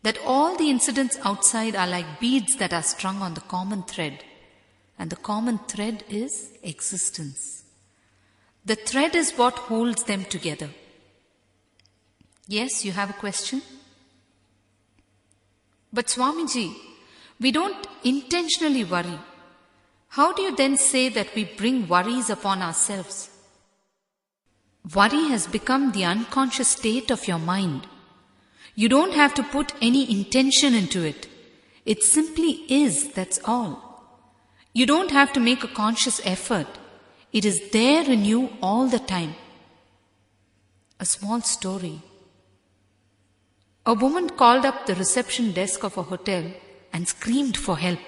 that all the incidents outside are like beads that are strung on the common thread. And the common thread is existence. The thread is what holds them together. Yes, you have a question? But Swamiji, we don't intentionally worry. How do you then say that we bring worries upon ourselves? Worry has become the unconscious state of your mind. You don't have to put any intention into it. It simply is, that's all. You don't have to make a conscious effort. It is there in you all the time. A small story. A woman called up the reception desk of a hotel and screamed for help.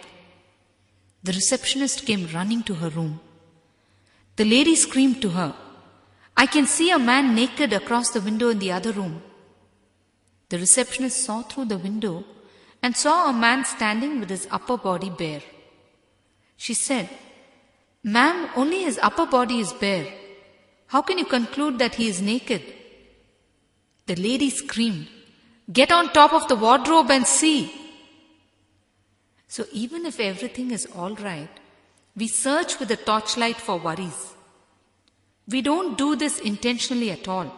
The receptionist came running to her room. The lady screamed to her, "I can see a man naked across the window in the other room." The receptionist saw through the window and saw a man standing with his upper body bare. She said, "Ma'am, only his upper body is bare. How can you conclude that he is naked?" The lady screamed, "Get on top of the wardrobe and see." So even if everything is all right, we search with a torchlight for worries. We don't do this intentionally at all.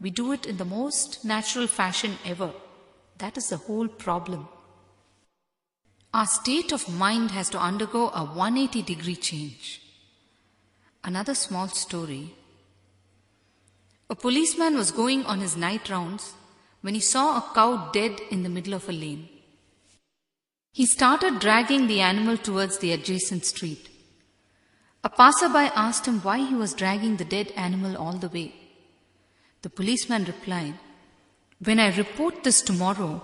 We do it in the most natural fashion ever. That is the whole problem. Our state of mind has to undergo a 180-degree change. Another small story. A policeman was going on his night rounds when he saw a cow dead in the middle of a lane. He started dragging the animal towards the adjacent street. A passerby asked him why he was dragging the dead animal all the way. The policeman replied, "When I report this tomorrow,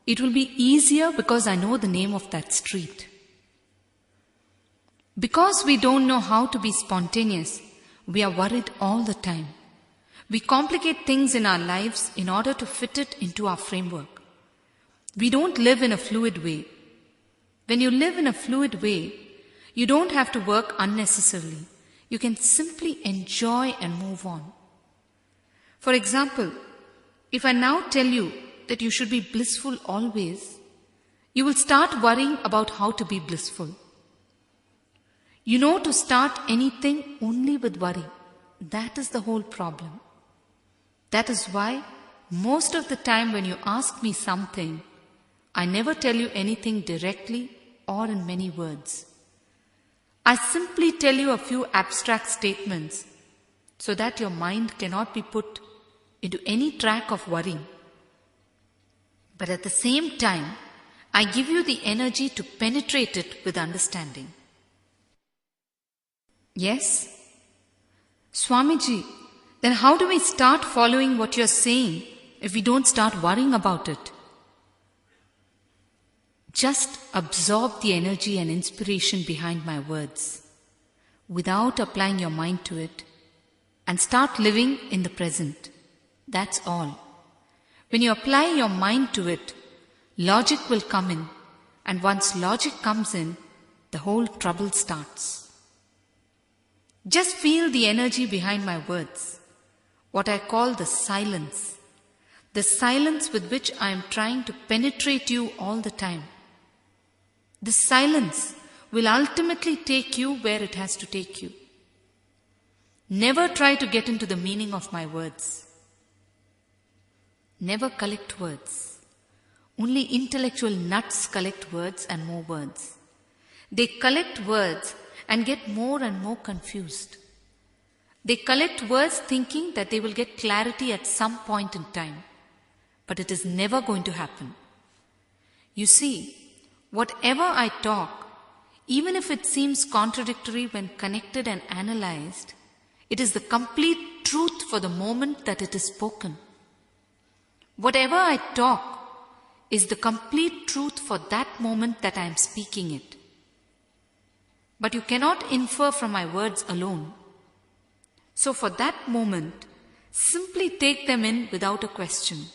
it will be easier because I know the name of that street." Because we don't know how to be spontaneous, we are worried all the time. We complicate things in our lives in order to fit it into our framework. We don't live in a fluid way. When you live in a fluid way, you don't have to work unnecessarily. You can simply enjoy and move on. For example, if I now tell you that you should be blissful always, you will start worrying about how to be blissful. You know to start anything only with worry. That is the whole problem. That is why most of the time when you ask me something, I never tell you anything directly or in many words. I simply tell you a few abstract statements so that your mind cannot be put into any track of worrying. But at the same time, I give you the energy to penetrate it with understanding. Yes? Swamiji, then how do we start following what you're saying if we don't start worrying about it? Just absorb the energy and inspiration behind my words without applying your mind to it and start living in the present. That's all. When you apply your mind to it, logic will come in, and once logic comes in, the whole trouble starts. Just feel the energy behind my words, what I call the silence with which I am trying to penetrate you all the time. This silence will ultimately take you where it has to take you. Never try to get into the meaning of my words. Never collect words. Only intellectual nuts collect words and more words. They collect words and get more and more confused. They collect words thinking that they will get clarity at some point in time. But it is never going to happen. You see, whatever I talk, even if it seems contradictory when connected and analyzed, it is the complete truth for the moment that it is spoken. Whatever I talk is the complete truth for that moment that I am speaking it. But you cannot infer from my words alone. So for that moment, simply take them in without a question.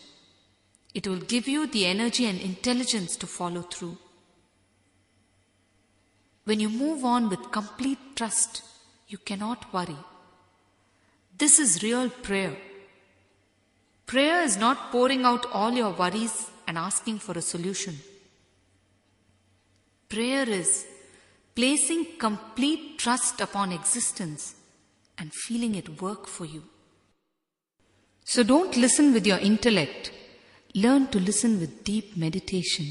It will give you the energy and intelligence to follow through. When you move on with complete trust, you cannot worry. This is real prayer. Prayer is not pouring out all your worries and asking for a solution. Prayer is placing complete trust upon existence and feeling it work for you. So don't listen with your intellect. Learn to listen with deep meditation.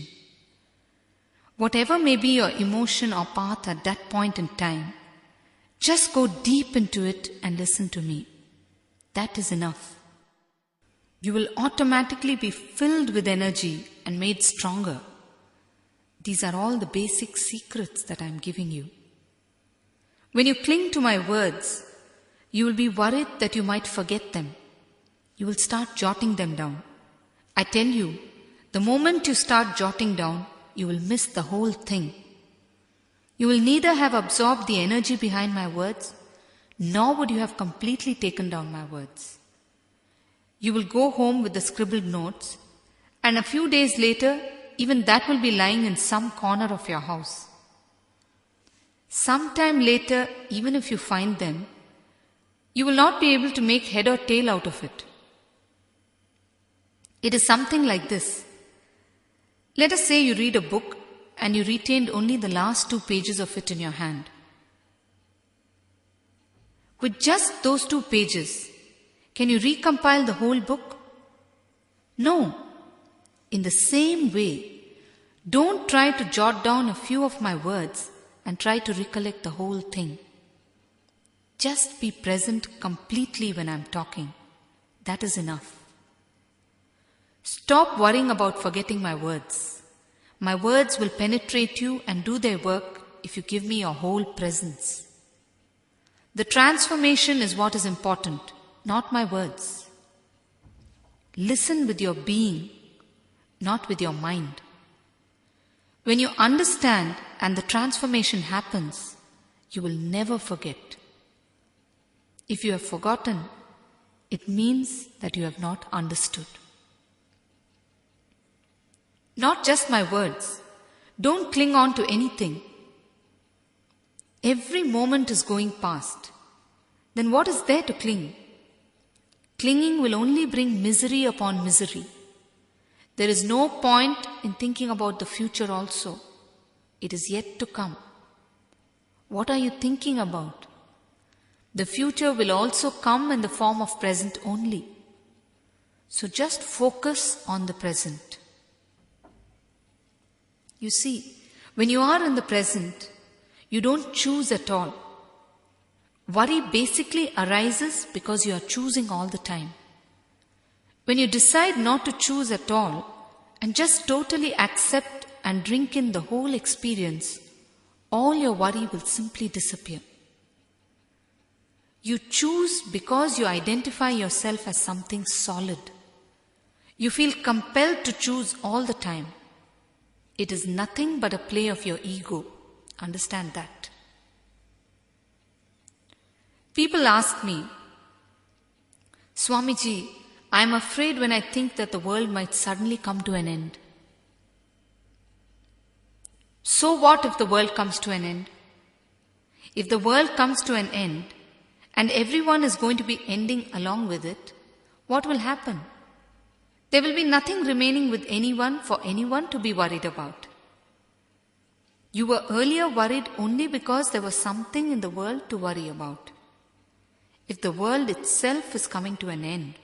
Whatever may be your emotion or path at that point in time, just go deep into it and listen to me. That is enough. You will automatically be filled with energy and made stronger. These are all the basic secrets that I am giving you. When you cling to my words, you will be worried that you might forget them. You will start jotting them down. I tell you, the moment you start jotting down, you will miss the whole thing. You will neither have absorbed the energy behind my words, nor would you have completely taken down my words. You will go home with the scribbled notes, and a few days later, even that will be lying in some corner of your house. Sometime later, even if you find them, you will not be able to make head or tail out of it. It is something like this. Let us say you read a book and you retained only the last 2 pages of it in your hand. With just those 2 pages, can you recompile the whole book? No. In the same way, don't try to jot down a few of my words and try to recollect the whole thing. Just be present completely when I'm talking. That is enough. Stop worrying about forgetting my words. My words will penetrate you and do their work if you give me your whole presence. The transformation is what is important, not my words. Listen with your being, not with your mind. When you understand and the transformation happens, you will never forget. If you have forgotten, it means that you have not understood. Not just my words. Don't cling on to anything. Every moment is going past. Then what is there to cling? Clinging will only bring misery upon misery. There is no point in thinking about the future also. It is yet to come. What are you thinking about? The future will also come in the form of present only. So just focus on the present. You see, when you are in the present, you don't choose at all. Worry basically arises because you are choosing all the time. When you decide not to choose at all and just totally accept and drink in the whole experience, all your worry will simply disappear. You choose because you identify yourself as something solid. You feel compelled to choose all the time. It is nothing but a play of your ego. Understand that. People ask me, Swamiji, I am afraid when I think that the world might suddenly come to an end. So what if the world comes to an end? If the world comes to an end and everyone is going to be ending along with it, what will happen? There will be nothing remaining with anyone for anyone to be worried about. You were earlier worried only because there was something in the world to worry about. If the world itself is coming to an end,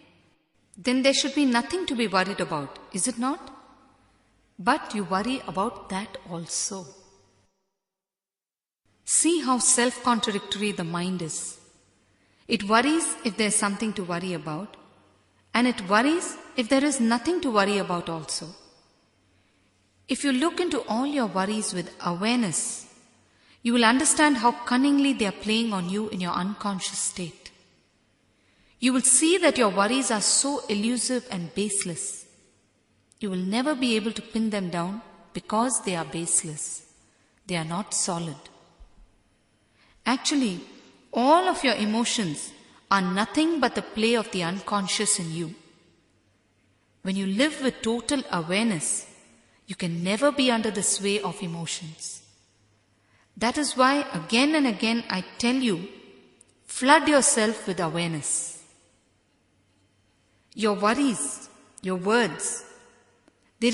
then there should be nothing to be worried about, is it not? But you worry about that also. See how self-contradictory the mind is. It worries if there is something to worry about, and it worries if there is nothing to worry about also. If you look into all your worries with awareness, you will understand how cunningly they are playing on you in your unconscious state. You will see that your worries are so elusive and baseless. You will never be able to pin them down because they are baseless. They are not solid. Actually, all of your emotions are nothing but the play of the unconscious in you. When you live with total awareness, you can never be under the sway of emotions. That is why again and again I tell you, flood yourself with awareness. Your worries, your words, they